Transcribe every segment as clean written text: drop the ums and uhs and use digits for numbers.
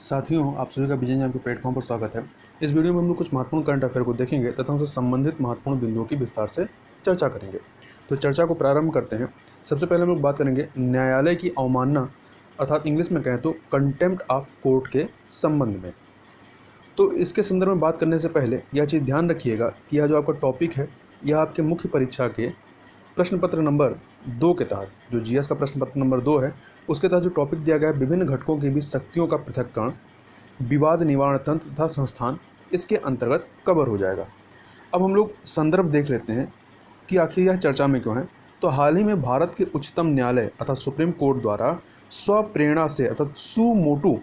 साथियों, आप सभी का विजय ज्ञान के प्लेटफॉर्म पर स्वागत है। इस वीडियो में हम लोग कुछ महत्वपूर्ण करंट अफेयर को देखेंगे तथा उनसे संबंधित महत्वपूर्ण बिंदुओं की विस्तार से चर्चा करेंगे। तो चर्चा को प्रारंभ करते हैं। सबसे पहले हम लोग बात करेंगे न्यायालय की अवमानना अर्थात इंग्लिश में कहें तो कंटेम्प्ट ऑफ कोर्ट के संबंध में। तो इसके संदर्भ में बात करने से पहले यह चीज़ ध्यान रखिएगा कि यह जो आपका टॉपिक है यह आपके मुख्य परीक्षा के प्रश्न पत्र नंबर 2 के तहत, जो जीएस का प्रश्न पत्र नंबर 2 है, उसके तहत जो टॉपिक दिया गया है विभिन्न घटकों के बीच शक्तियों का पृथक्करण, विवाद निवारण तंत्र तथा संस्थान, इसके अंतर्गत कवर हो जाएगा। अब हम लोग संदर्भ देख लेते हैं कि आखिर यह चर्चा में क्यों है। तो हाल ही में भारत के उच्चतम न्यायालय अर्थात सुप्रीम कोर्ट द्वारा स्वप्रेरणा से अर्थात सुमोटू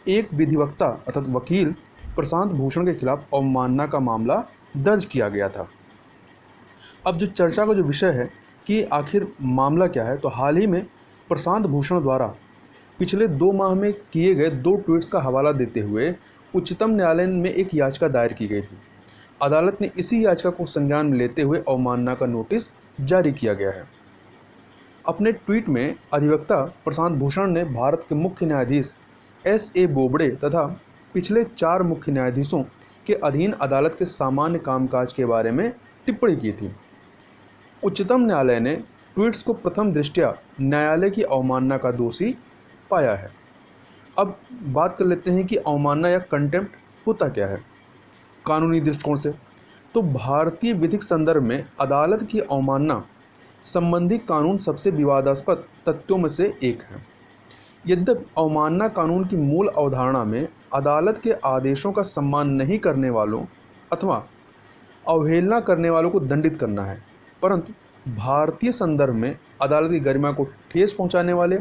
एक विधिवक्ता अर्थात वकील प्रशांत भूषण के खिलाफ अवमानना का मामला दर्ज किया गया था। अब जो चर्चा का जो विषय है कि आखिर मामला क्या है, तो हाल ही में प्रशांत भूषण द्वारा पिछले 2 माह में किए गए 2 ट्वीट्स का हवाला देते हुए उच्चतम न्यायालय में एक याचिका दायर की गई थी। अदालत ने इसी याचिका को संज्ञान में लेते हुए अवमानना का नोटिस जारी किया गया है। अपने ट्वीट में अधिवक्ता प्रशांत भूषण ने भारत के मुख्य न्यायाधीश एस.ए. बोबड़े तथा पिछले 4 मुख्य न्यायाधीशों के अधीन अदालत के सामान्य कामकाज के बारे में टिप्पणी की थी। उच्चतम न्यायालय ने ट्वीट्स को प्रथम दृष्टया न्यायालय की अवमानना का दोषी पाया है। अब बात कर लेते हैं कि अवमानना या कंटेम्प्ट होता क्या है कानूनी दृष्टिकोण से। तो भारतीय विधिक संदर्भ में अदालत की अवमानना संबंधी कानून सबसे विवादास्पद तथ्यों में से एक है। यद्यपि अवमानना कानून की मूल अवधारणा में अदालत के आदेशों का सम्मान नहीं करने वालों अथवा अवहेलना करने वालों को दंडित करना है, परंतु भारतीय संदर्भ में अदालत की गरिमा को ठेस पहुंचाने वाले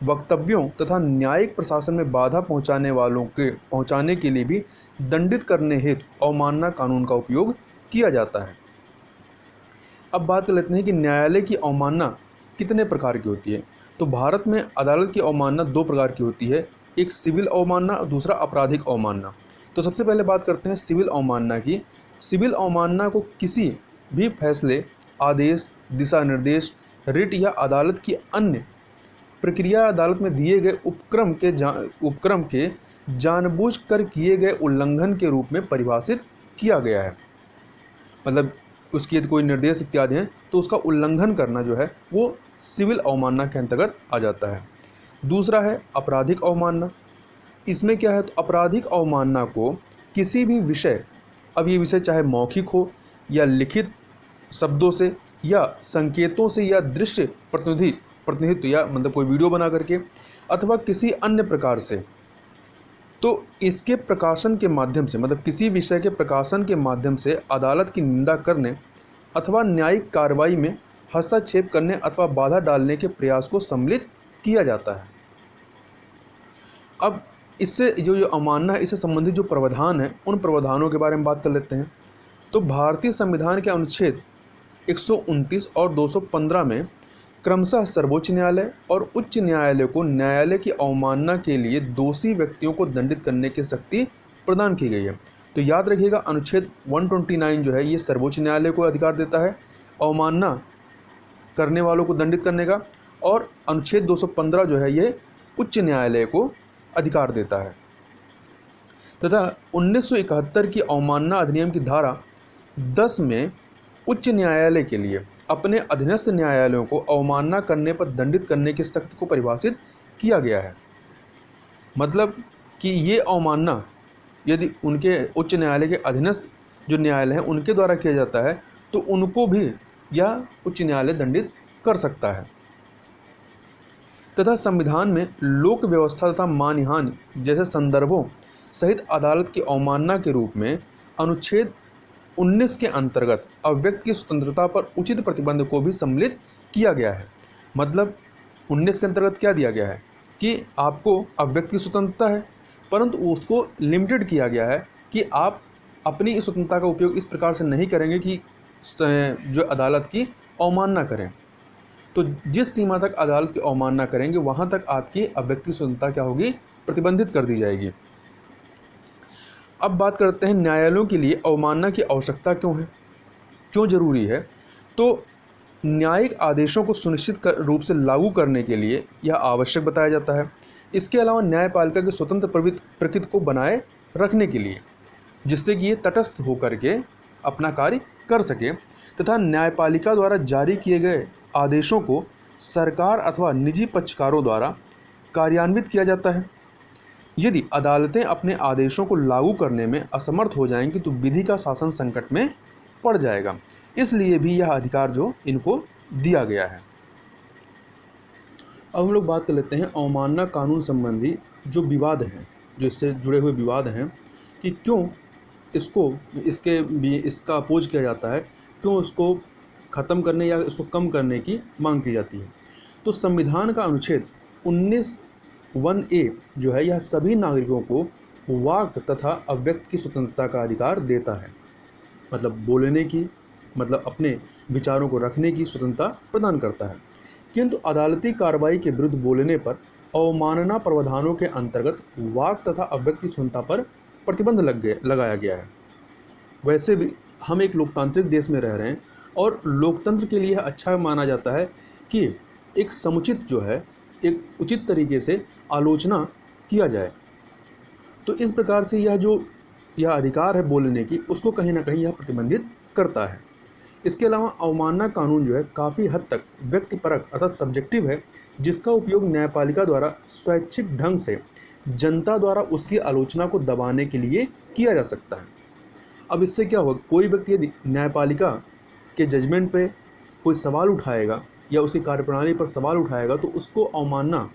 वक्तव्यों तथा न्यायिक प्रशासन में बाधा पहुंचाने के लिए भी दंडित करने हेतु अवमानना कानून का उपयोग किया जाता है। अब बात कर लेते हैं कि न्यायालय की अवमानना कितने प्रकार की होती है। तो भारत में अदालत की अवमानना 2 प्रकार की होती है, एक सिविल अवमानना और दूसरा आपराधिक अवमानना। तो सबसे पहले बात करते हैं सिविल अवमानना की। सिविल अवमानना को किसी भी फैसले, आदेश, दिशा निर्देश, रिट या अदालत की अन्य प्रक्रिया अदालत में दिए गए उपक्रम के जानबूझकर किए गए उल्लंघन के रूप में परिभाषित किया गया है। मतलब उसकी यदि कोई निर्देश इत्यादि हैं तो उसका उल्लंघन करना जो है वो सिविल अवमानना के अंतर्गत आ जाता है। दूसरा है आपराधिक अवमानना। इसमें क्या है, तो आपराधिक अवमानना को किसी भी विषय, अब ये विषय चाहे मौखिक हो या लिखित शब्दों से या संकेतों से या दृश्य प्रतिनिधित्व या मतलब कोई वीडियो बना करके अथवा किसी अन्य प्रकार से, तो इसके प्रकाशन के माध्यम से मतलब किसी विषय के प्रकाशन के माध्यम से अदालत की निंदा करने अथवा न्यायिक कार्रवाई में हस्तक्षेप करने अथवा बाधा डालने के प्रयास को सम्मिलित किया जाता है। अब इससे जो अवमानना है इससे संबंधित जो प्रावधान है उन प्रावधानों के बारे में बात कर लेते हैं। तो भारतीय संविधान के अनुच्छेद 129 और 215 में क्रमशः सर्वोच्च न्यायालय और उच्च न्यायालय को न्यायालय की अवमानना के लिए दोषी व्यक्तियों को दंडित करने की शक्ति प्रदान की गई है। तो याद रखिएगा, अनुच्छेद 129 जो है ये सर्वोच्च न्यायालय को अधिकार देता है अवमानना करने वालों को दंडित करने का, और अनुच्छेद 215 जो है ये उच्च न्यायालय को अधिकार देता है। तथा 1971 की अवमानना अधिनियम की धारा 10 में उच्च न्यायालय के लिए अपने अधीनस्थ न्यायालयों को अवमानना करने पर दंडित करने की शक्ति को परिभाषित किया गया है। मतलब कि ये अवमानना यदि उनके उच्च न्यायालय के अधीनस्थ जो न्यायालय हैं उनके द्वारा किया जाता है तो उनको भी यह उच्च न्यायालय दंडित कर सकता है। तथा संविधान में लोक व्यवस्था तथा मानहानि जैसे संदर्भों सहित अदालत की अवमानना के रूप में अनुच्छेद 19 के अंतर्गत अभिव्यक्ति की स्वतंत्रता पर उचित प्रतिबंध को भी सम्मिलित किया गया है। मतलब 19 के अंतर्गत क्या दिया गया है कि आपको अभिव्यक्ति की स्वतंत्रता है, परंतु उसको लिमिटेड किया गया है कि आप अपनी इस स्वतंत्रता का उपयोग इस प्रकार से नहीं करेंगे कि जो अदालत की अवमानना करें। तो जिस सीमा तक अदालत की अवमानना करेंगे वहाँ तक आपकी अभिव्यक्ति स्वतंत्रता क्या होगी, प्रतिबंधित कर दी जाएगी। अब बात करते हैं न्यायालयों के लिए अवमानना की आवश्यकता क्यों है, क्यों जरूरी है। तो न्यायिक आदेशों को सुनिश्चित रूप से लागू करने के लिए यह आवश्यक बताया जाता है। इसके अलावा न्यायपालिका की स्वतंत्र प्रकृति को बनाए रखने के लिए, जिससे कि ये तटस्थ होकर के अपना कार्य कर सके, तथा न्यायपालिका द्वारा जारी किए गए आदेशों को सरकार अथवा निजी पक्षकारों द्वारा कार्यान्वित किया जाता है। यदि अदालतें अपने आदेशों को लागू करने में असमर्थ हो जाएंगी तो विधि का शासन संकट में पड़ जाएगा। इसलिए भी यह अधिकार जो इनको दिया गया है। अब हम लोग बात कर लेते हैं अवमानना कानून संबंधी जो विवाद हैं, जो इससे जुड़े हुए विवाद हैं कि क्यों इसका अपोज किया जाता है, क्यों इसको ख़त्म करने या इसको कम करने की मांग की जाती है। तो संविधान का अनुच्छेद 19(1)(a) जो है यह सभी नागरिकों को वाक तथा अभिव्यक्ति की स्वतंत्रता का अधिकार देता है। मतलब बोलने की, मतलब अपने विचारों को रखने की स्वतंत्रता प्रदान करता है। किंतु अदालती कार्रवाई के विरुद्ध बोलने पर अवमानना प्रावधानों के अंतर्गत वाक तथा अभिव्यक्ति स्वतंत्रता पर प्रतिबंध लगाया गया है। वैसे भी हम एक लोकतांत्रिक देश में रह रहे हैं और लोकतंत्र के लिए अच्छा माना जाता है कि एक समुचित जो है, एक उचित तरीके से आलोचना किया जाए। तो इस प्रकार से यह अधिकार है बोलने की, उसको कहीं ना कहीं यह प्रतिबंधित करता है। इसके अलावा अवमानना कानून जो है काफ़ी हद तक व्यक्तिपरक अर्थात सब्जेक्टिव है, जिसका उपयोग न्यायपालिका द्वारा स्वैच्छिक ढंग से जनता द्वारा उसकी आलोचना को दबाने के लिए किया जा सकता है। अब इससे क्या होगा, कोई व्यक्ति यदि न्यायपालिका के जजमेंट पे कोई सवाल उठाएगा या उसकी कार्यप्रणाली पर सवाल उठाएगा तो उसको अवमानना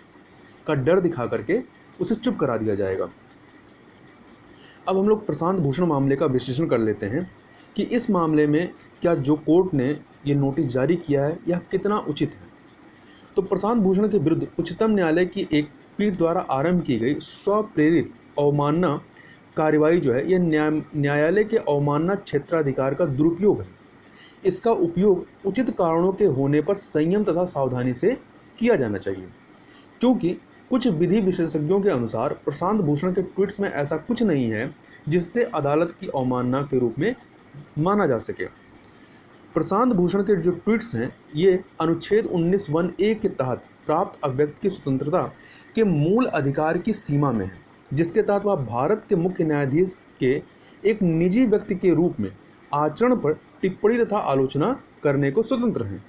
का डर दिखा करके उसे चुप करा दिया जाएगा। अब हम लोग प्रशांत भूषण मामले का विश्लेषण कर लेते हैं कि इस मामले में क्या जो कोर्ट ने ये नोटिस जारी किया है यह कितना उचित है। तो प्रशांत भूषण के विरुद्ध उच्चतम न्यायालय की एक पीठ द्वारा आरंभ की गई स्वप्रेरित अवमानना कार्यवाही जो है यह न्यायालय के अवमानना क्षेत्राधिकार का दुरुपयोग है। इसका उपयोग उचित कारणों के होने पर संयम तथा सावधानी से किया जाना चाहिए, क्योंकि कुछ विधि विशेषज्ञों के अनुसार प्रशांत भूषण के ट्वीट्स में ऐसा कुछ नहीं है जिससे अदालत की अवमानना के रूप में माना जा सके। प्रशांत भूषण के जो ट्वीट्स हैं ये अनुच्छेद 19(1)(a) के तहत प्राप्त अभिव्यक्ति की स्वतंत्रता के मूल अधिकार की सीमा में है, जिसके तहत वह भारत के मुख्य न्यायाधीश के एक निजी व्यक्ति के रूप में आचरण पर टिप्पणी तथा आलोचना करने को स्वतंत्र हैं।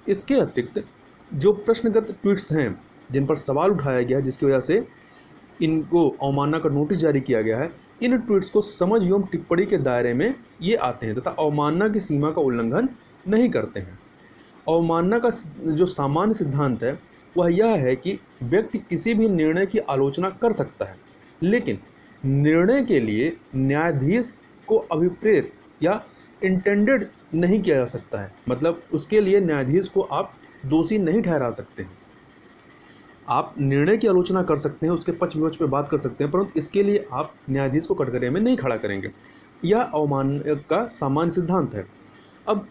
इसके अतिरिक्त जो प्रश्नगत ट्वीट्स हैं जिन पर सवाल उठाया गया है, जिसकी वजह से इनको अवमानना का नोटिस जारी किया गया है, इन ट्वीट्स को समझ एवं टिप्पणी के दायरे में ये आते हैं तथा अवमानना की सीमा का उल्लंघन नहीं करते हैं। अवमानना का जो सामान्य सिद्धांत है वह यह है कि व्यक्ति किसी भी निर्णय की आलोचना कर सकता है, लेकिन निर्णय के लिए न्यायाधीश को अभिप्रेत या इंटेंडेड नहीं किया जा सकता है। मतलब उसके लिए न्यायाधीश को आप दोषी नहीं ठहरा सकते हैं। आप निर्णय की आलोचना कर सकते हैं, उसके पक्ष विपक्ष पे बात कर सकते हैं, परंतु इसके लिए आप न्यायाधीश को कटघरे में नहीं खड़ा करेंगे। यह अवमानना का सामान्य सिद्धांत है। अब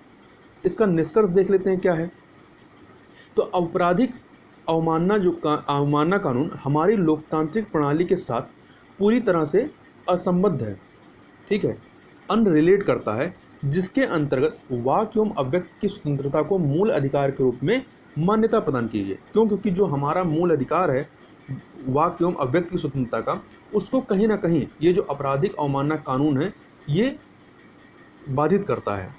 इसका निष्कर्ष देख लेते हैं क्या है। तो आपराधिक अवमानना कानून हमारी लोकतांत्रिक प्रणाली के साथ पूरी तरह से असंबद्ध है, ठीक है, अनरिलेट करता है, जिसके अंतर्गत वाक एवं अभिव्यक्ति की स्वतंत्रता को मूल अधिकार के रूप में मान्यता प्रदान की है। क्योंकि जो हमारा मूल अधिकार है वाक एवं अभिव्यक्ति की स्वतंत्रता का, उसको कहीं ना कहीं ये जो आपराधिक अवमानना कानून है ये बाधित करता है।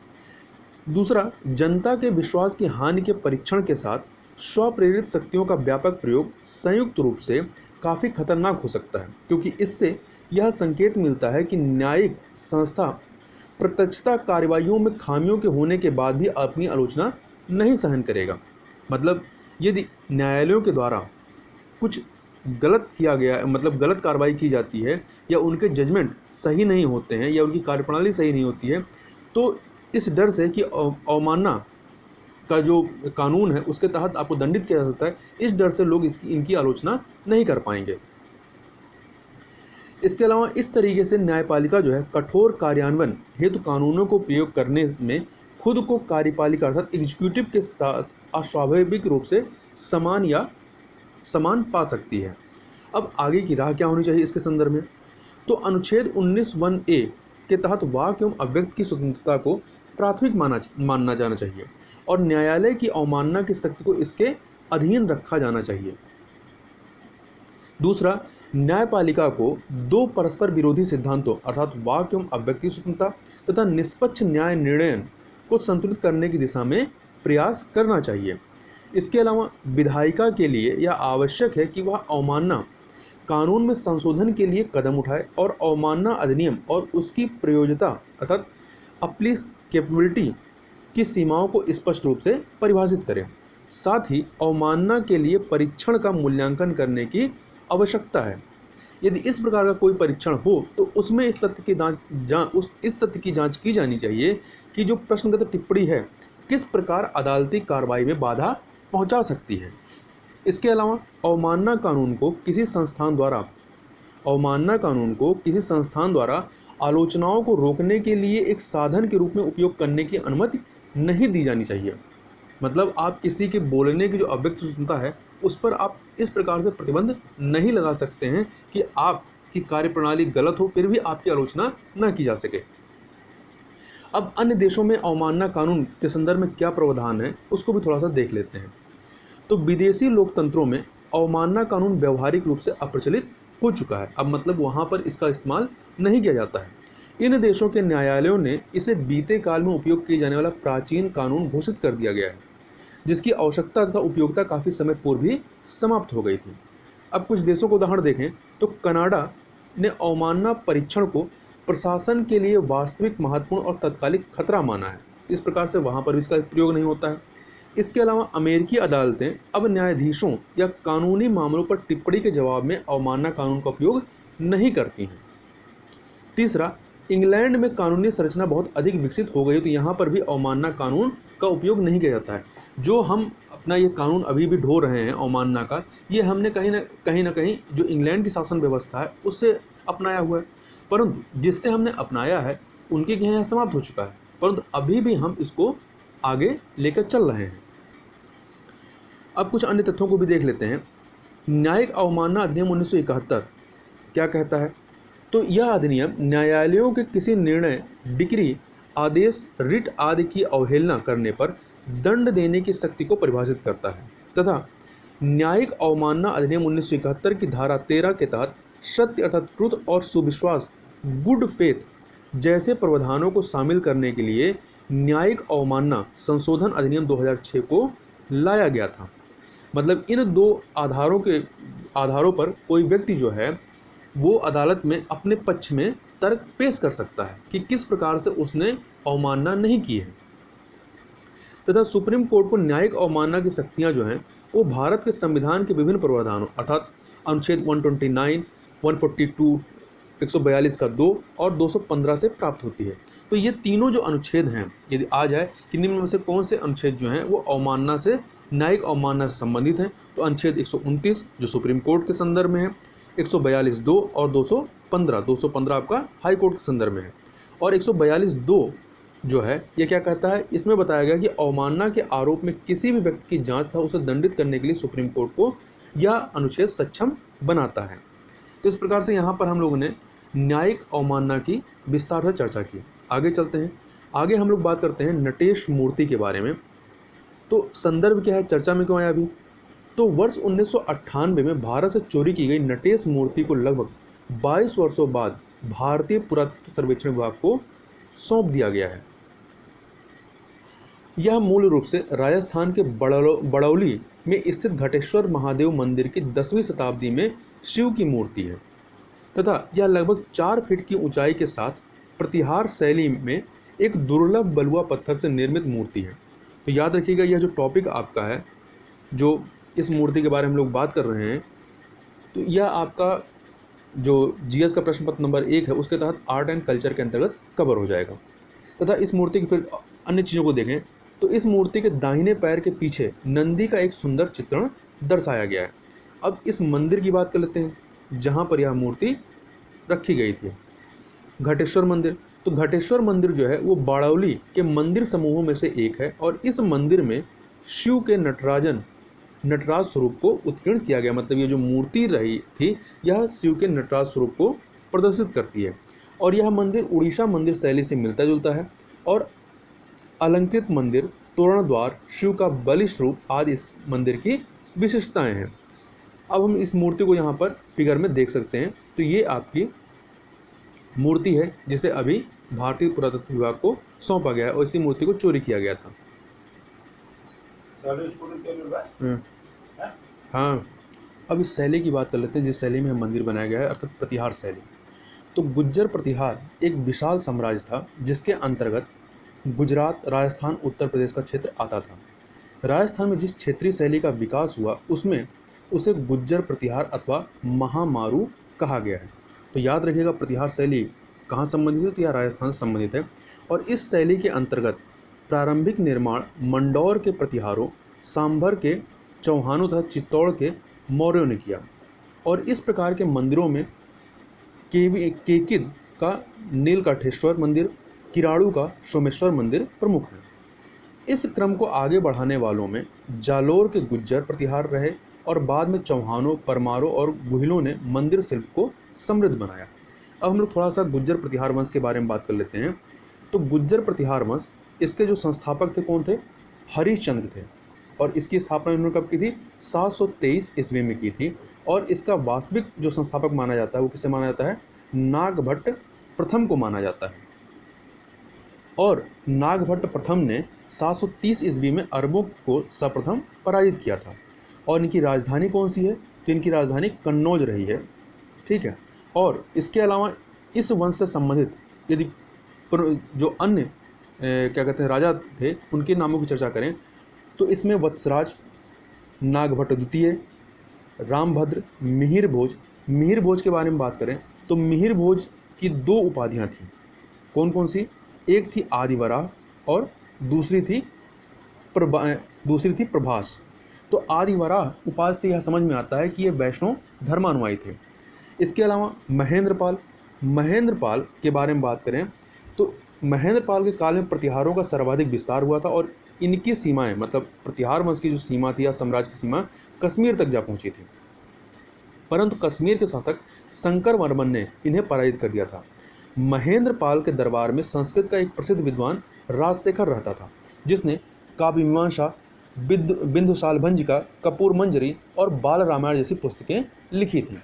दूसरा, जनता के विश्वास की हानि के परीक्षण के साथ स्वप्रेरित शक्तियों का व्यापक प्रयोग संयुक्त रूप से काफ़ी खतरनाक हो सकता है, क्योंकि इससे यह संकेत मिलता है कि न्यायिक संस्था प्रत्यक्षता कार्रवाइयों में खामियों के होने के बाद भी अपनी आलोचना नहीं सहन करेगा। मतलब यदि न्यायालयों के द्वारा कुछ गलत किया गया, मतलब गलत कार्रवाई की जाती है या उनके जजमेंट सही नहीं होते हैं या उनकी कार्यप्रणाली सही नहीं होती है, तो इस डर से कि अवमानना का जो कानून है उसके तहत आपको दंडित किया जा सकता है, इस डर से लोग इनकी आलोचना नहीं कर पाएंगे। इसके अलावा इस तरीके से न्यायपालिका जो है कठोर कार्यान्वयन हेतु कानूनों को प्रयोग करने में खुद को कार्यपालिका अर्थात एग्जीक्यूटिव के साथ अस्वाभाविक रूप से समान पा सकती है। अब आगे की राह क्या होनी चाहिए इसके संदर्भ में, तो अनुच्छेद 19(1)(a) के तहत वाक एवं अभिव्यक्ति की स्वतंत्रता को प्राथमिक मानना जाना चाहिए और न्यायालय की अवमानना की शक्ति को इसके अधीन रखा जाना चाहिए। दूसरा, न्यायपालिका को दो परस्पर विरोधी सिद्धांतों अर्थात वाक एवं अभिव्यक्ति स्वतंत्रता तथा निष्पक्ष न्याय निर्णय को संतुलित करने की दिशा में प्रयास करना चाहिए। इसके अलावा विधायिका के लिए यह आवश्यक है कि वह अवमानना कानून में संशोधन के लिए कदम उठाए और अवमानना अधिनियम और उसकी प्रयोज्यता अर्थात एप्लीकेबिलिटी की सीमाओं को स्पष्ट रूप से परिभाषित करें। साथ ही अवमानना के लिए परीक्षण का मूल्यांकन करने की आवश्यकता है। यदि इस प्रकार का कोई परीक्षण हो तो उसमें इस तथ्य की जांच की जानी चाहिए कि जो प्रश्नगत टिप्पणी है किस प्रकार अदालती कार्रवाई में बाधा पहुंचा सकती है। इसके अलावा अवमानना कानून को किसी संस्थान द्वारा आलोचनाओं को रोकने के लिए एक साधन के रूप में उपयोग करने की अनुमति नहीं दी जानी चाहिए। मतलब आप किसी के बोलने की जो अभिव्यक्ति स्वतंत्रता है उस पर आप इस प्रकार से प्रतिबंध नहीं लगा सकते हैं कि आपकी कार्यप्रणाली गलत हो फिर भी आपकी आलोचना न की जा सके। अब अन्य देशों में अवमानना कानून के संदर्भ में क्या प्रावधान है उसको भी थोड़ा सा देख लेते हैं। तो विदेशी लोकतंत्रों में अवमानना कानून व्यावहारिक रूप से अप्रचलित हो चुका है। अब मतलब वहाँ पर इसका इस्तेमाल नहीं किया जाता है। इन देशों के न्यायालयों ने इसे बीते काल में उपयोग किए जाने वाला प्राचीन कानून घोषित कर दिया गया है, जिसकी आवश्यकता तथा उपयोगिता काफ़ी समय पूर्व ही समाप्त हो गई थी। अब कुछ देशों को उदाहरण देखें तो कनाडा ने अवमानना परीक्षण को प्रशासन के लिए वास्तविक महत्वपूर्ण और तत्कालिक खतरा माना है। इस प्रकार से वहाँ पर भी इसका प्रयोग नहीं होता है। इसके अलावा अमेरिकी अदालतें अब न्यायाधीशों या कानूनी मामलों पर टिप्पणी के जवाब में अवमानना कानून का उपयोग नहीं करती हैं। तीसरा, इंग्लैंड में कानूनी संरचना बहुत अधिक विकसित हो गई तो यहाँ पर भी अवमानना कानून का उपयोग नहीं किया जाता है। जो हम अपना ये कानून अभी भी ढो रहे हैं अवमानना का, ये हमने कहीं ना कहीं जो इंग्लैंड की शासन व्यवस्था है उससे अपनाया हुआ है, परंतु जिससे हमने अपनाया है उनके यहाँ समाप्त हो चुका है, परंतु अभी भी हम इसको आगे लेकर चल रहे हैं। अब कुछ अन्य तथ्यों को भी देख लेते हैं। न्यायिक अवमानना अधिनियम 1971 क्या कहता है? तो यह अधिनियम न्यायालयों के किसी निर्णय, डिक्री, आदेश, रिट आदि की अवहेलना करने पर दंड देने की शक्ति को परिभाषित करता है तथा न्यायिक अवमानना अधिनियम 1971 की धारा 13 के तहत सत्य अर्थात ट्रुथ और सुविश्वास गुड फेथ जैसे प्रावधानों को शामिल करने के लिए न्यायिक अवमानना संशोधन अधिनियम 2006 को लाया गया था। मतलब इन दो आधारों पर कोई व्यक्ति जो है वो अदालत में अपने पक्ष में तर्क पेश कर सकता है कि किस प्रकार से उसने अवमानना नहीं की है तथा सुप्रीम कोर्ट को न्यायिक अवमानना की शक्तियां जो हैं वो भारत के संविधान के विभिन्न प्रावधानों अर्थात अनुच्छेद 129, 142, 142 का 2 और 215 से प्राप्त होती है। तो ये तीनों जो अनुच्छेद हैं, यदि आ जाए कि निम्न में से कौन से अनुच्छेद जो हैं वो अवमानना से, न्यायिक अवमानना से संबंधित हैं, तो अनुच्छेद 129 जो सुप्रीम कोर्ट के संदर्भ में है, 142(2) और 215 आपका हाई कोर्ट के संदर्भ में है। और 142(2) जो है ये क्या कहता है? इसमें बताया गया कि अवमानना के आरोप में किसी भी व्यक्ति की जांच था उसे दंडित करने के लिए सुप्रीम कोर्ट को यह अनुच्छेद सक्षम बनाता है। तो इस प्रकार से यहाँ पर हम लोगों ने न्यायिक अवमानना की विस्तार से चर्चा की। आगे चलते हैं। आगे हम लोग बात करते हैं नटेश मूर्ति के बारे में। तो संदर्भ क्या है, चर्चा में क्यों आया अभी? तो वर्ष 1998 में भारत से चोरी की गई नटेश मूर्ति को लगभग 22 वर्षों बाद भारतीय पुरातत्व सर्वेक्षण विभाग को सौंप दिया गया है। यह मूल रूप से राजस्थान के बड़ौली में स्थित घटेश्वर महादेव मंदिर की 10वीं शताब्दी में शिव की मूर्ति है तथा यह लगभग 4 फीट की ऊंचाई के साथ प्रतिहार शैली में एक दुर्लभ बलुआ पत्थर से निर्मित मूर्ति है। तो याद रखिएगा यह जो टॉपिक आपका है, जो इस मूर्ति के बारे में हम लोग बात कर रहे हैं, तो यह आपका जो जीएस का प्रश्न पत्र नंबर 1 है उसके तहत आर्ट एंड कल्चर के अंतर्गत कवर हो जाएगा। तथा इस मूर्ति की फिर अन्य चीज़ों को देखें तो इस मूर्ति के दाहिने पैर के पीछे नंदी का एक सुंदर चित्रण दर्शाया गया है। अब इस मंदिर की बात कर लेते हैं जहाँ पर यह मूर्ति रखी गई थी, घटेश्वर मंदिर। तो घटेश्वर मंदिर जो है वो बाड़ौली के मंदिर समूहों में से एक है और इस मंदिर में शिव के नटराज स्वरूप को उत्कीर्ण किया गया। मतलब ये जो मूर्ति रही थी यह शिव के नटराज स्वरूप को प्रदर्शित करती है और यह मंदिर उड़ीसा मंदिर शैली से मिलता जुलता है और अलंकृत मंदिर, तोरण द्वार, शिव का बलिष्ठ रूप आदि इस मंदिर की विशेषताएं हैं। अब हम इस मूर्ति को यहाँ पर फिगर में देख सकते हैं। तो ये आपकी मूर्ति है जिसे अभी भारतीय पुरातत्व विभाग को सौंपा गया है और इसी मूर्ति को चोरी किया गया था। हाँ, अब इस शैली की बात कर लेते हैं जिस शैली में मंदिर बनाया गया है, अर्थात प्रतिहार शैली। तो गुज्जर प्रतिहार एक विशाल साम्राज्य था जिसके अंतर्गत गुजरात, राजस्थान, उत्तर प्रदेश का क्षेत्र आता था। राजस्थान में जिस क्षेत्रीय शैली का विकास हुआ उसमें उसे गुज्जर प्रतिहार अथवा महामारू कहा गया है। तो याद रखिएगा, प्रतिहार शैली कहाँ संबंधित है, तो यह राजस्थान से संबंधित है। और इस शैली के अंतर्गत प्रारंभिक निर्माण मंडौर के प्रतिहारों, सांभर के चौहानों तथा चित्तौड़ के मौर्यों ने किया। और इस प्रकार के मंदिरों में केकिद का नीलकंठेश्वर मंदिर, किराड़ू का सोमेश्वर मंदिर प्रमुख है। इस क्रम को आगे बढ़ाने वालों में जालोर के गुज्जर प्रतिहार रहे और बाद में चौहानों, परमारों और गुहिलों ने मंदिर शिल्प को समृद्ध बनाया। अब हम लोग थोड़ा सा गुज्जर प्रतिहार वंश के बारे में बात कर लेते हैं। तो गुज्जर प्रतिहार वंश, इसके जो संस्थापक थे कौन थे? हरिश्चंद्र थे। और इसकी स्थापना इन्होंने कब की थी? 723 ईस्वी में की थी। और इसका वास्तविक जो संस्थापक माना जाता है वो किसे माना जाता है? नागभट्ट प्रथम को माना जाता है। और नागभट्ट प्रथम ने 730 ईस्वी में अरबों को सर्वप्रथम पराजित किया था। और इनकी राजधानी कौन सी है? तो इनकी राजधानी कन्नौज रही है। ठीक है। और इसके अलावा इस वंश से संबंधित यदि जो अन्य क्या कहते हैं राजा थे उनके नामों की चर्चा करें तो इसमें वत्सराज, नागभट्ट द्वितीय, रामभद्र, मिहिर भोज। मिहिर भोज के बारे में बात करें तो मिहिर भोज की 2 उपाधियां थीं। कौन कौन सी? एक थी आदिवराह और दूसरी थी प्रभास। तो आदिवराह उपाधि से यह समझ में आता है कि ये वैष्णव धर्मानुयायी थे। इसके अलावा महेंद्रपाल के बारे में बात करें तो महेंद्रपाल के काल में प्रतिहारों का सर्वाधिक विस्तार हुआ था और इनकी सीमाएं, मतलब प्रतिहार वंश की जो सीमा थी या साम्राज्य की सीमा, कश्मीर तक जा पहुंची थी। परंतु कश्मीर के शासक शंकर वर्मन ने इन्हें पराजित कर दिया था। महेंद्रपाल के दरबार में संस्कृत का एक प्रसिद्ध विद्वान राजशेखर रहता था जिसने काव्य मीमांसा, बिंदुसालभंजिका, कपूर मंजरी और बाल रामायण जैसी पुस्तकें लिखी थी।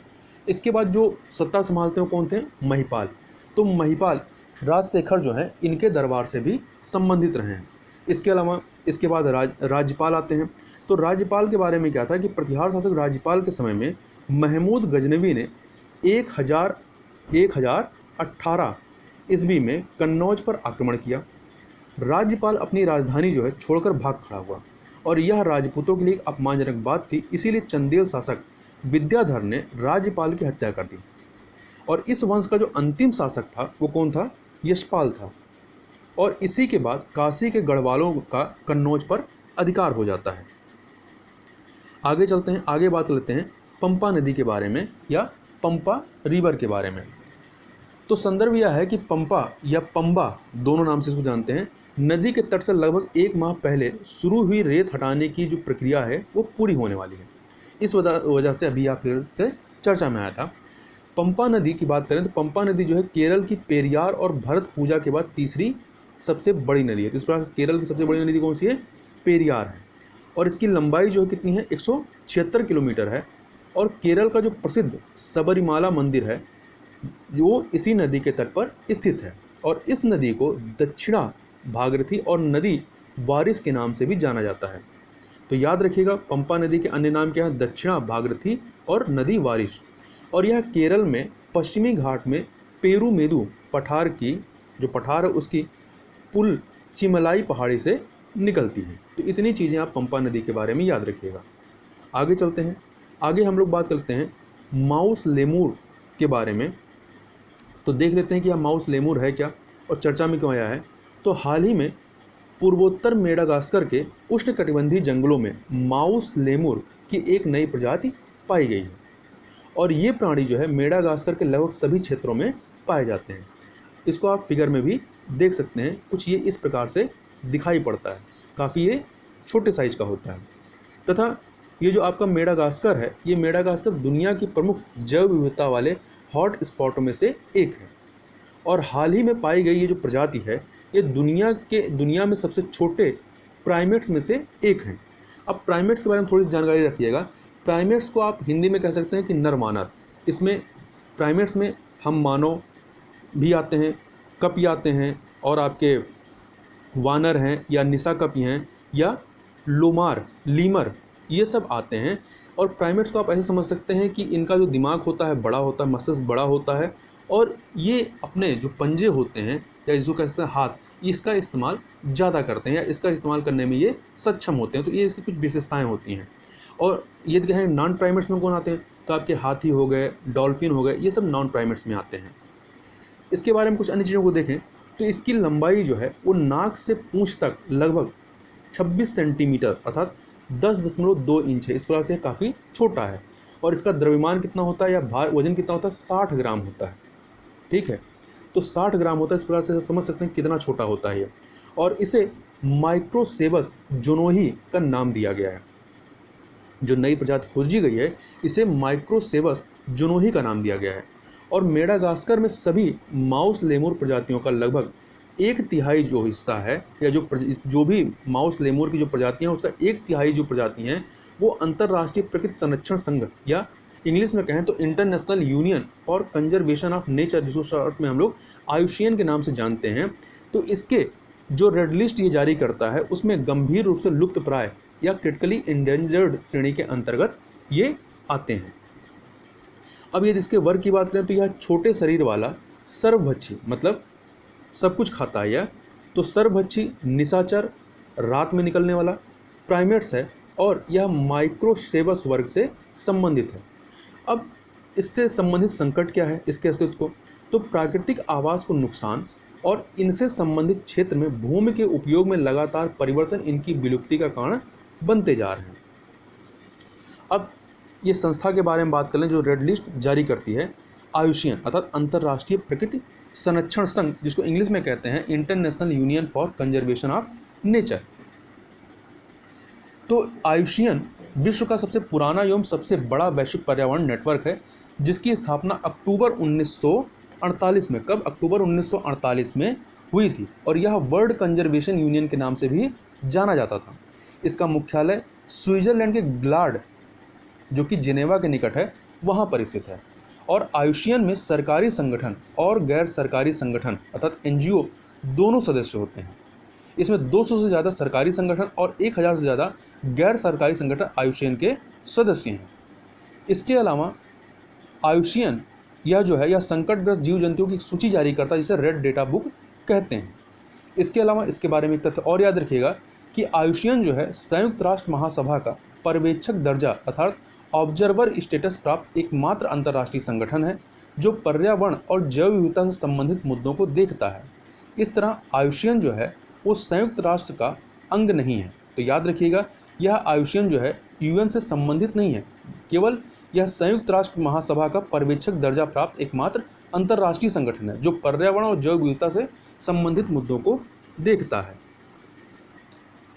इसके बाद जो सत्ता संभालते हैं कौन थे? महिपाल। तो महिपाल राजशेखर जो है इनके दरबार से भी संबंधित रहे हैं। इसके अलावा इसके बाद राज्यपाल आते हैं। तो राज्यपाल के बारे में क्या था कि प्रतिहार शासक राज्यपाल के समय में महमूद गजनवी ने 1018 ईस्वी में कन्नौज पर आक्रमण किया। राज्यपाल अपनी राजधानी जो है छोड़कर भाग खड़ा हुआ और यह राजपूतों के लिए एक अपमानजनक बात थी। इसीलिए चंदेल शासक विद्याधर ने राज्यपाल की हत्या कर दी। और इस वंश का जो अंतिम शासक था वो कौन था? यशपाल था। और इसी के बाद काशी के गढ़वालों का कन्नौज पर अधिकार हो जाता है। आगे चलते हैं, आगे बात लेते हैं पंपा नदी के बारे में या पंपा रिवर के बारे में। तो संदर्भ यह है कि पंपा या पंबा दोनों नाम से इसको जानते हैं। नदी के तट से लगभग 1 माह पहले शुरू हुई रेत हटाने की जो प्रक्रिया है वो पूरी होने वाली है। इस वजह से अभी आप फिर से चर्चा में आया था। पंपा नदी की बात करें तो पंपा नदी जो है केरल की पेरियार और भरत पूजा के बाद तीसरी सबसे बड़ी नदी है। तो इस प्रकार केरल की सबसे बड़ी नदी कौन सी है? पेरियार है। और इसकी लंबाई जो है कितनी है? 176 किलोमीटर है। और केरल का जो प्रसिद्ध सबरीमाला मंदिर है वो इसी नदी के तट पर स्थित है। और इस नदी को दक्षिणा भागीरथी और नदी वारिस के नाम से भी जाना जाता है। तो याद रखिएगा, पंपा नदी के अन्य नाम क्या है? दक्षिणा भागीरथी और नदी वारिस। और यह केरल में पश्चिमी घाट में पेरुमेदु पठार की जो पठार है उसकी पुल चिमलाई पहाड़ी से निकलती है। तो इतनी चीज़ें आप पंपा नदी के बारे में याद रखिएगा। आगे चलते हैं, आगे हम लोग बात करते हैं माउस लेमूर के बारे में। तो देख लेते हैं कि यह माउस लेमूर है क्या और चर्चा में क्यों आया है। तो हाल ही में पूर्वोत्तर मेडागास्कर के उष्णकटिबंधीय जंगलों में माउस लेमूर की एक नई प्रजाति पाई गई है। और ये प्राणी जो है मेडागास्कर के लगभग सभी क्षेत्रों में पाए जाते हैं। इसको आप फिगर में भी देख सकते हैं। कुछ ये इस प्रकार से दिखाई पड़ता है, काफ़ी ये छोटे साइज का होता है। तथा ये जो आपका मेडागास्कर है, ये मेडागास्कर दुनिया की प्रमुख जैव विविधता वाले हॉट स्पॉटों में से एक है। और हाल ही में पाई गई ये जो प्रजाति है ये दुनिया में सबसे छोटे प्राइमेट्स में से एक है। अब प्राइमेट्स के बारे में थोड़ी सी जानकारी रखिएगा। प्राइमेट्स को आप हिंदी में कह सकते हैं कि नर मानव। इसमें प्राइमेट्स में हम मानव भी आते हैं, कपी आते हैं, और आपके वानर हैं या निशाकपी हैं या लोमार, लीमर, ये सब आते हैं। और प्राइमेट्स को आप ऐसे समझ सकते हैं कि इनका जो दिमाग होता है बड़ा होता है, मस्तिष्क बड़ा होता है, और ये अपने जो पंजे होते हैं या इसको कहते हैं हाथ, इसका इस्तेमाल ज़्यादा करते हैं या इसका इस्तेमाल करने में ये सक्षम होते हैं। तो ये इसकी कुछ विशेषताएँ होती हैं। और ये कहें नॉन प्राइमेट्स में कौन आते हैं, तो आपके हाथी हो गए, डॉल्फिन हो गए, ये सब नॉन प्राइमेट्स में आते हैं। इसके बारे में कुछ अन्य चीज़ों को देखें तो इसकी लंबाई जो है वो नाक से पूंछ तक लगभग 26 सेंटीमीटर अर्थात 10.2 इंच है। इस प्रकार से काफ़ी छोटा है। और इसका द्रव्यमान कितना होता है या भार वजन कितना होता है, 60 ग्राम होता है। ठीक है, तो 60 ग्राम होता है। इस प्रकार से समझ सकते हैं कितना छोटा होता है ये। और इसे माइक्रोसेबस जोनोही का नाम दिया गया है। जो नई प्रजाति खोजी गई है इसे माइक्रोसेबस जोनोही का नाम दिया गया है। और मेडागास्कर में सभी माउस लेमूर प्रजातियों का लगभग 1/3 जो हिस्सा है या जो भी माउस लेमूर की जो प्रजातियां हैं उसका 1/3 जो प्रजाति हैं वो अंतर्राष्ट्रीय प्रकृति संरक्षण संघ या इंग्लिश में कहें तो international union for conservation of nature, जिसको शॉर्ट में हम लोग आयुषियन के नाम से जानते हैं। तो इसके जो रेड लिस्ट ये जारी करता है उसमें गंभीर रूप से लुप्त प्राय या क्रिटिकली इंडेंजर्ड श्रेणी के अंतर्गत ये आते हैं। अब यदि इसके वर्ग की बात करें तो यह छोटे शरीर वाला सर्वभक्षी, मतलब सब कुछ खाता है यह, तो सर्वभक्षी निशाचर रात में निकलने वाला प्राइमेट्स है और यह माइक्रोसेबस वर्ग से संबंधित है। अब इससे संबंधित संकट क्या है इसके अस्तित्व को, तो प्राकृतिक आवास को नुकसान और इनसे संबंधित क्षेत्र में भूमि के उपयोग में लगातार परिवर्तन इनकी विलुप्ति का कारण बनते जा रहे हैं। अब ये संस्था के बारे में बात कर लें जो रेड लिस्ट जारी करती है, आयुषियन अर्थात अंतर्राष्ट्रीय प्रकृति संरक्षण संघ, जिसको इंग्लिश में कहते हैं international union for conservation of nature. तो आयुषियन विश्व का सबसे पुराना एवं सबसे बड़ा वैश्विक पर्यावरण नेटवर्क है, जिसकी स्थापना अक्टूबर 1948 में, कब, अक्टूबर 1948 में हुई थी। और यह वर्ल्ड कंजर्वेशन यूनियन के नाम से भी जाना जाता था। इसका मुख्यालय स्विट्जरलैंड के ग्लाड, जो कि जिनेवा के निकट है, वहाँ पर स्थित है। और आयुषियन में सरकारी संगठन और गैर सरकारी संगठन अर्थात एनजीओ दोनों सदस्य होते हैं। इसमें 200 से ज़्यादा सरकारी संगठन और 1000 से ज़्यादा गैर सरकारी संगठन आयुषियन के सदस्य हैं। इसके अलावा आयुषियन यह जो है यह संकटग्रस्त जीव जंतुओं की सूची जारी करता है, जिसे रेड डेटा बुक कहते हैं। इसके अलावा इसके बारे में एक तथ्य और याद रखिएगा कि आयुषियन जो है संयुक्त राष्ट्र महासभा का पर्यवेक्षक दर्जा अर्थात ऑब्जर्वर स्टेटस प्राप्त एकमात्र अंतर्राष्ट्रीय संगठन है जो पर्यावरण और जैव विविधता से संबंधित मुद्दों को देखता है। इस तरह आयुषियन जो है वो संयुक्त राष्ट्र का अंग नहीं है। तो याद रखिएगा यह आयुषियन जो है यूएन से संबंधित नहीं है, केवल यह संयुक्त राष्ट्र महासभा का पर्यवेक्षक दर्जा प्राप्त एकमात्र अंतर्राष्ट्रीय संगठन है जो पर्यावरण और जैव विविधता से संबंधित मुद्दों को देखता है।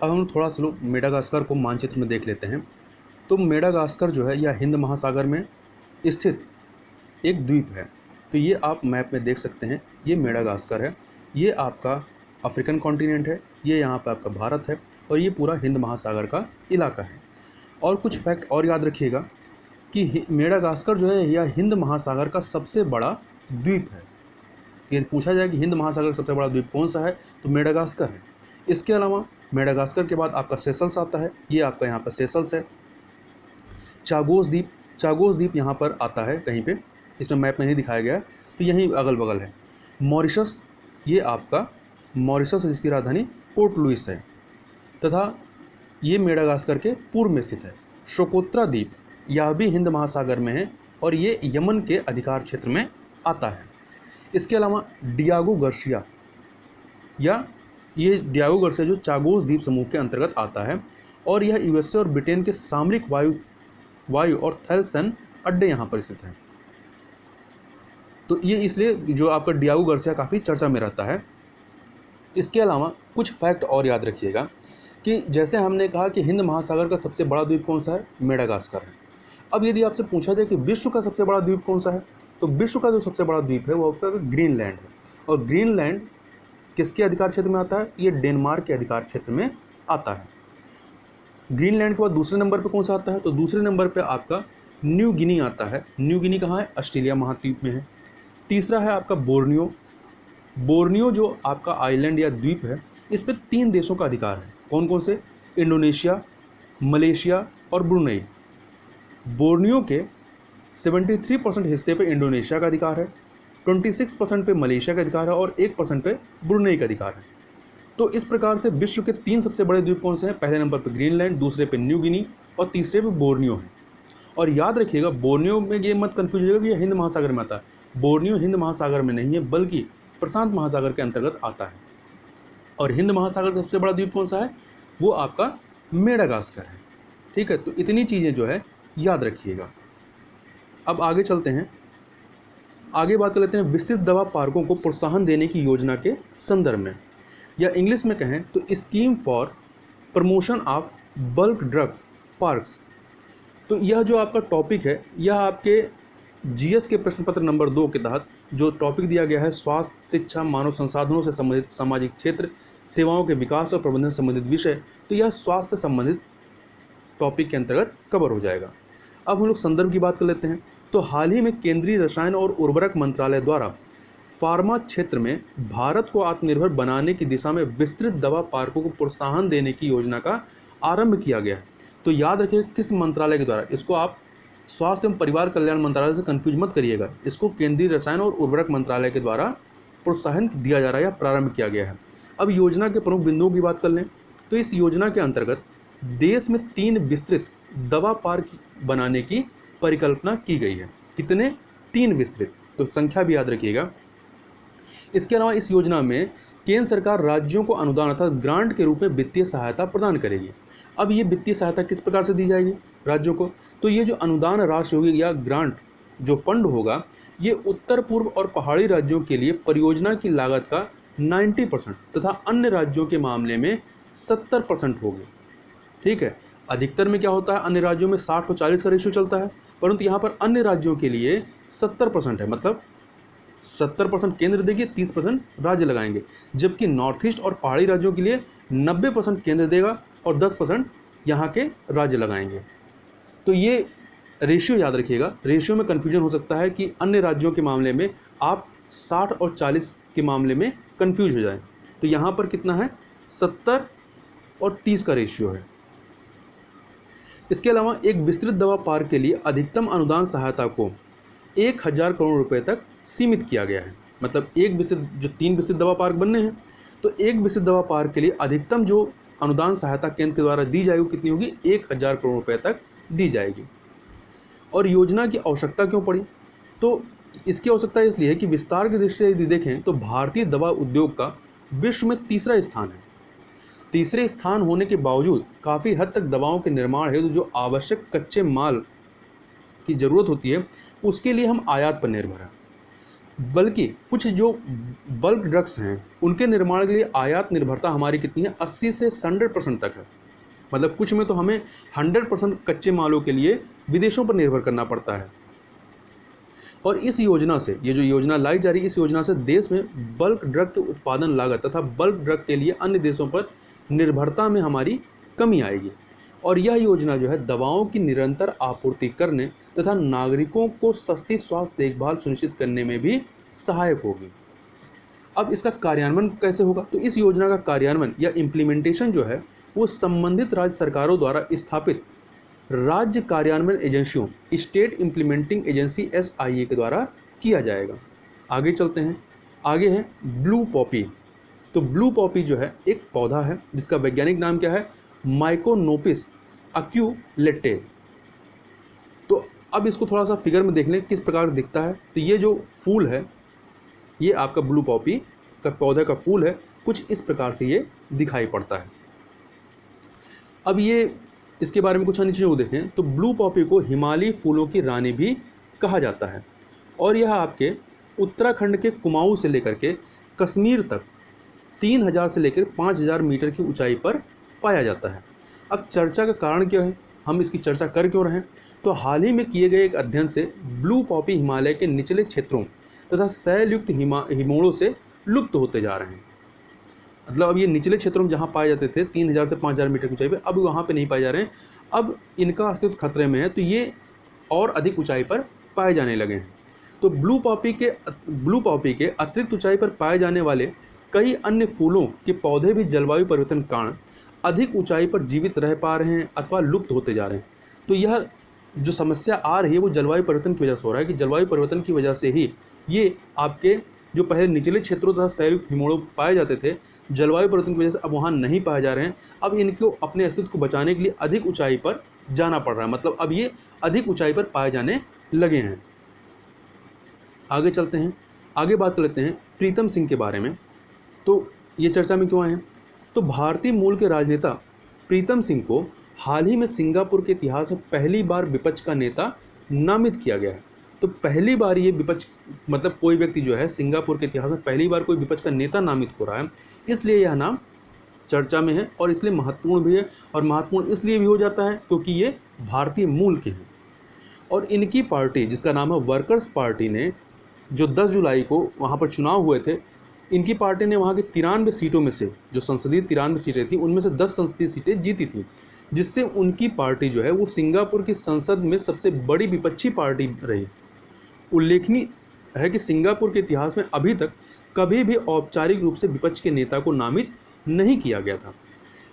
अब हम थोड़ा सा लोग मेडागास्कर को मानचित्र में देख लेते हैं। तो मेडागास्कर जो है यह हिंद महासागर में स्थित एक द्वीप है। तो ये आप मैप में देख सकते हैं, ये मेडागास्कर है, ये आपका अफ्रीकन कॉन्टिनेंट है, ये यहाँ पे आपका भारत है और ये पूरा हिंद महासागर का इलाका है। और कुछ फैक्ट और याद रखिएगा कि मेडागास्कर जो है यह हिंद महासागर का सबसे बड़ा द्वीप है। यदि पूछा जाए कि हिंद महासागर का सबसे बड़ा द्वीप कौन सा है तो मेडागास्कर है। इसके अलावा मेडागास्कर के बाद आपका सेशल्स आता है, ये आपका यहाँ पर सेशल्स है। चागोस द्वीप यहाँ पर आता है कहीं पे, इसमें मैप में नहीं दिखाया गया, तो यहीं अगल बगल है। मॉरिशस, ये आपका मॉरिशस जिसकी राजधानी पोर्ट लुइस है तथा ये मेडागास्कर के पूर्व में स्थित है। सोकोत्रा द्वीप यह भी हिंद महासागर में है और ये यमन के अधिकार क्षेत्र में आता है। इसके अलावा डियागो गार्सिया जो चागोस द्वीप समूह के अंतर्गत आता है और यह यूएसए और ब्रिटेन के सामरिक वायु और थैलसन अड्डे यहाँ पर स्थित हैं। तो ये इसलिए जो आपका डियागो गार्सिया काफ़ी चर्चा में रहता है। इसके अलावा कुछ फैक्ट और याद रखिएगा कि जैसे हमने कहा कि हिंद महासागर का सबसे बड़ा द्वीप कौन सा है, मेडागास्कर है। अब यदि आपसे पूछा जाए कि विश्व का सबसे बड़ा द्वीप कौन सा है, तो विश्व का जो सबसे बड़ा द्वीप है वो आपका ग्रीनलैंड है। और ग्रीनलैंड किसके अधिकार क्षेत्र में आता है, ये डेनमार्क के अधिकार क्षेत्र में आता है। ग्रीनलैंड के बाद दूसरे नंबर पे कौन सा आता है? तो दूसरे नंबर पे आपका न्यू गिनी आता है। न्यू गिनी कहाँ है? ऑस्ट्रेलिया महाद्वीप में है। तीसरा है आपका बोर्नियो। बोर्नियो जो आपका आइलैंड या द्वीप है, इस पे 3 देशों का अधिकार है। कौन कौन से? इंडोनेशिया, मलेशिया और ब्रुनेई। बोर्नियो के 73% हिस्से पे इंडोनेशिया का अधिकार है, 26% पे मलेशिया का अधिकार है और 1% पे ब्रुनेई का अधिकार है। तो इस प्रकार से विश्व के 3 सबसे बड़े द्वीप कौन से हैं? पहले नंबर पे ग्रीनलैंड, दूसरे पे न्यू गिनी और तीसरे पे बोर्नियो है। और याद रखिएगा, बोर्नियो में ये मत कंफ्यूज होगा कि ये हिंद महासागर में आता है। बोर्नियो हिंद महासागर में नहीं है, बल्कि प्रशांत महासागर के अंतर्गत आता है। और हिंद महासागर का सबसे बड़ा द्वीप कौन सा है? वो आपका मेडागास्कर है। ठीक है, तो इतनी चीज़ें जो है याद रखिएगा। अब आगे चलते हैं, आगे बात कर लेते हैं विस्तृत दवा पार्कों को प्रोत्साहन देने की योजना के संदर्भ में, या इंग्लिश में कहें तो scheme for promotion of bulk drug parks. तो यह जो आपका टॉपिक है, यह आपके जीएस के प्रश्न पत्र नंबर 2 के तहत जो टॉपिक दिया गया है, स्वास्थ्य, शिक्षा, मानव संसाधनों से संबंधित सामाजिक क्षेत्र, सेवाओं के विकास और प्रबंधन से संबंधित विषय, तो यह स्वास्थ्य से संबंधित टॉपिक के अंतर्गत कवर हो जाएगा। अब हम लोग संदर्भ की बात कर लेते हैं। तो हाल ही में केंद्रीय रसायन और उर्वरक मंत्रालय द्वारा फार्मा क्षेत्र में भारत को आत्मनिर्भर बनाने की दिशा में विस्तृत दवा पार्कों को प्रोत्साहन देने की योजना का आरंभ किया गया है। तो याद रखिए किस मंत्रालय के द्वारा, इसको आप स्वास्थ्य एवं परिवार कल्याण मंत्रालय से कंफ्यूज मत करिएगा। इसको केंद्रीय रसायन और उर्वरक मंत्रालय के द्वारा प्रोत्साहन दिया जा रहा है या प्रारंभ किया गया है। अब योजना के प्रमुख बिंदुओं की बात कर लें तो इस योजना के अंतर्गत देश में 3 विस्तृत दवा पार्क बनाने की परिकल्पना की गई है। कितने? 3 विस्तृत, तो संख्या भी याद रखिएगा। इसके अलावा इस योजना में केंद्र सरकार राज्यों को अनुदान अर्थात ग्रांट के रूप में वित्तीय सहायता प्रदान करेगी। अब ये वित्तीय सहायता किस प्रकार से दी जाएगी राज्यों को? तो ये जो अनुदान राशि होगी या ग्रांट जो फंड होगा, ये उत्तर पूर्व और पहाड़ी राज्यों के लिए परियोजना की लागत का 90% तथा अन्य राज्यों के मामले में 70% होगी। ठीक है, अधिकतर में क्या होता है, अन्य राज्यों में 60 और 40 का रेशियो चलता है, परंतु यहाँ पर अन्य राज्यों के लिए 70% है। मतलब 70% केंद्र देगी, 30% राज्य लगाएंगे, जबकि नॉर्थ ईस्ट और पहाड़ी राज्यों के लिए 90% केंद्र देगा और 10% यहाँ के राज्य लगाएंगे। तो ये रेशियो याद रखिएगा, रेशियो में कन्फ्यूजन हो सकता है कि अन्य राज्यों के मामले में आप 60 और 40 के मामले में कन्फ्यूज हो जाए। तो यहाँ पर कितना है, 70 और 30 का रेशियो है। इसके अलावा एक विस्तृत दवा पार्क के लिए अधिकतम अनुदान सहायता को 1000 करोड़ रुपए तक सीमित किया गया है। मतलब एक विस्तृत, जो 3 विस्तृत दवा पार्क बनने हैं, तो एक विस्तृत दवा पार्क के लिए अधिकतम जो अनुदान सहायता केंद्र के द्वारा दी जाएगी कितनी होगी, 1000 करोड़ रुपए तक दी जाएगी। और योजना की आवश्यकता क्यों पड़ी? तो इसकी आवश्यकता इसलिए है कि विस्तार की दृष्टि से यदि देखें तो भारतीय दवा उद्योग का विश्व में तीसरा स्थान है। तीसरे स्थान होने के बावजूद काफ़ी हद तक दवाओं के निर्माण हेतु जो आवश्यक कच्चे माल की ज़रूरत होती है, उसके लिए हम आयात पर निर्भर हैं। बल्कि कुछ जो बल्क ड्रग्स हैं, उनके निर्माण के लिए आयात निर्भरता हमारी कितनी है, 80 से 100% तक है। मतलब कुछ में तो हमें 100% कच्चे मालों के लिए विदेशों पर निर्भर करना पड़ता है। और इस योजना से, ये जो योजना लाई जा रही है, इस योजना से देश में बल्क ड्रग के उत्पादन लागत तथा बल्क ड्रग के लिए अन्य देशों पर निर्भरता में हमारी कमी आएगी। और यह योजना जो है दवाओं की निरंतर आपूर्ति करने तथा नागरिकों को सस्ती स्वास्थ्य देखभाल सुनिश्चित करने में भी सहायक होगी। अब इसका कार्यान्वयन कैसे होगा? तो इस योजना का कार्यान्वयन या इम्प्लीमेंटेशन जो है वो संबंधित राज्य सरकारों द्वारा स्थापित राज्य कार्यान्वयन एजेंसियों, स्टेट इम्प्लीमेंटिंग एजेंसी SIA के द्वारा किया जाएगा। आगे चलते हैं, आगे है ब्लू पॉपी। तो ब्लू पॉपी जो है एक पौधा है जिसका वैज्ञानिक नाम क्या है, माइकोनोपिस अक्यूलेटे। तो अब इसको थोड़ा सा फिगर में देख लें किस प्रकार दिखता है। तो ये जो फूल है, ये आपका ब्लू पॉपी का पौधे का फूल है, कुछ इस प्रकार से ये दिखाई पड़ता है। अब ये इसके बारे में कुछ अन्य चीज़ों को देखें तो ब्लू पॉपी को हिमालयी फूलों की रानी भी कहा जाता है और यह आपके उत्तराखंड के कुमाऊं से लेकर के कश्मीर तक 3000 से लेकर 5000 मीटर की ऊंचाई पर पाया जाता है। अब चर्चा का कारण क्या है, हम इसकी चर्चा कर क्यों रहे हैं? तो हाल ही में किए गए एक अध्ययन से ब्लू पॉपी हिमालय के निचले क्षेत्रों तथा शैलयुक्त हिमोड़ों से लुप्त होते जा रहे हैं। मतलब अब ये निचले क्षेत्रों में जहाँ पाए जाते थे 3000 से 5000 मीटर की ऊंचाई पे, अब वहाँ पे नहीं पाए जा रहे हैं। अब इनका अस्तित्व खतरे में है, तो ये और अधिक ऊंचाई पर पाए जाने लगे हैं। तो ब्लू पॉपी के अतिरिक्त ऊंचाई पर पाए जाने वाले कई अन्य फूलों के पौधे भी जलवायु परिवर्तन के कारण अधिक ऊंचाई पर जीवित रह पा रहे हैं अथवा लुप्त होते जा रहे हैं। तो यह जो समस्या आ रही है वो जलवायु परिवर्तन की वजह से हो रहा है कि जलवायु परिवर्तन की वजह से ही ये आपके जो पहले निचले क्षेत्रों तथा सैलयुक्त हिमोड़ों पाए जाते थे, जलवायु परिवर्तन की वजह से अब वहाँ नहीं पाए जा रहे हैं। अब इनको अपने अस्तित्व को बचाने के लिए अधिक ऊंचाई पर जाना पड़ रहा है, मतलब अब ये अधिक ऊंचाई पर पाए जाने लगे हैं। आगे चलते हैं, आगे बात कर लेते हैं प्रीतम सिंह के बारे में। तो ये चर्चा में क्यों आए हैं? तो भारतीय मूल के राजनेता प्रीतम सिंह को हाल ही में सिंगापुर के इतिहास में पहली बार विपक्ष का नेता नामित किया गया है। तो पहली बार ये विपक्ष, मतलब कोई व्यक्ति जो है सिंगापुर के इतिहास में पहली बार कोई विपक्ष का नेता नामित हो रहा है, इसलिए यह नाम चर्चा में है और इसलिए महत्वपूर्ण भी है। और महत्वपूर्ण इसलिए भी हो जाता है क्योंकि ये भारतीय मूल के हैं। और इनकी पार्टी जिसका नाम है वर्कर्स पार्टी ने जो 10 जुलाई को वहाँ पर चुनाव हुए थे, इनकी पार्टी ने वहाँ की 93 सीटों में से, जो संसदीय 93 सीटें थी, उनमें से 10 संसदीय सीटें जीती थी, जिससे उनकी पार्टी जो है वो सिंगापुर की संसद में सबसे बड़ी विपक्षी पार्टी रही। उल्लेखनीय है कि सिंगापुर के इतिहास में अभी तक कभी भी औपचारिक रूप से विपक्ष के नेता को नामित नहीं किया गया था।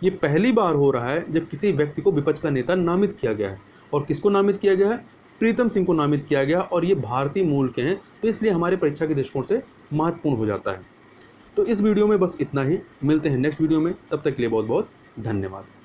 ये पहली बार हो रहा है जब किसी व्यक्ति को विपक्ष का नेता नामित किया गया है। और किसको नामित किया गया है? प्रीतम सिंह को नामित किया गया, और ये भारतीय मूल के हैं, तो इसलिए हमारे परीक्षा के दृष्टिकोण से महत्वपूर्ण हो जाता है। तो इस वीडियो में बस इतना ही, मिलते हैं नेक्स्ट वीडियो में, तब तक के लिए बहुत बहुत धन्यवाद।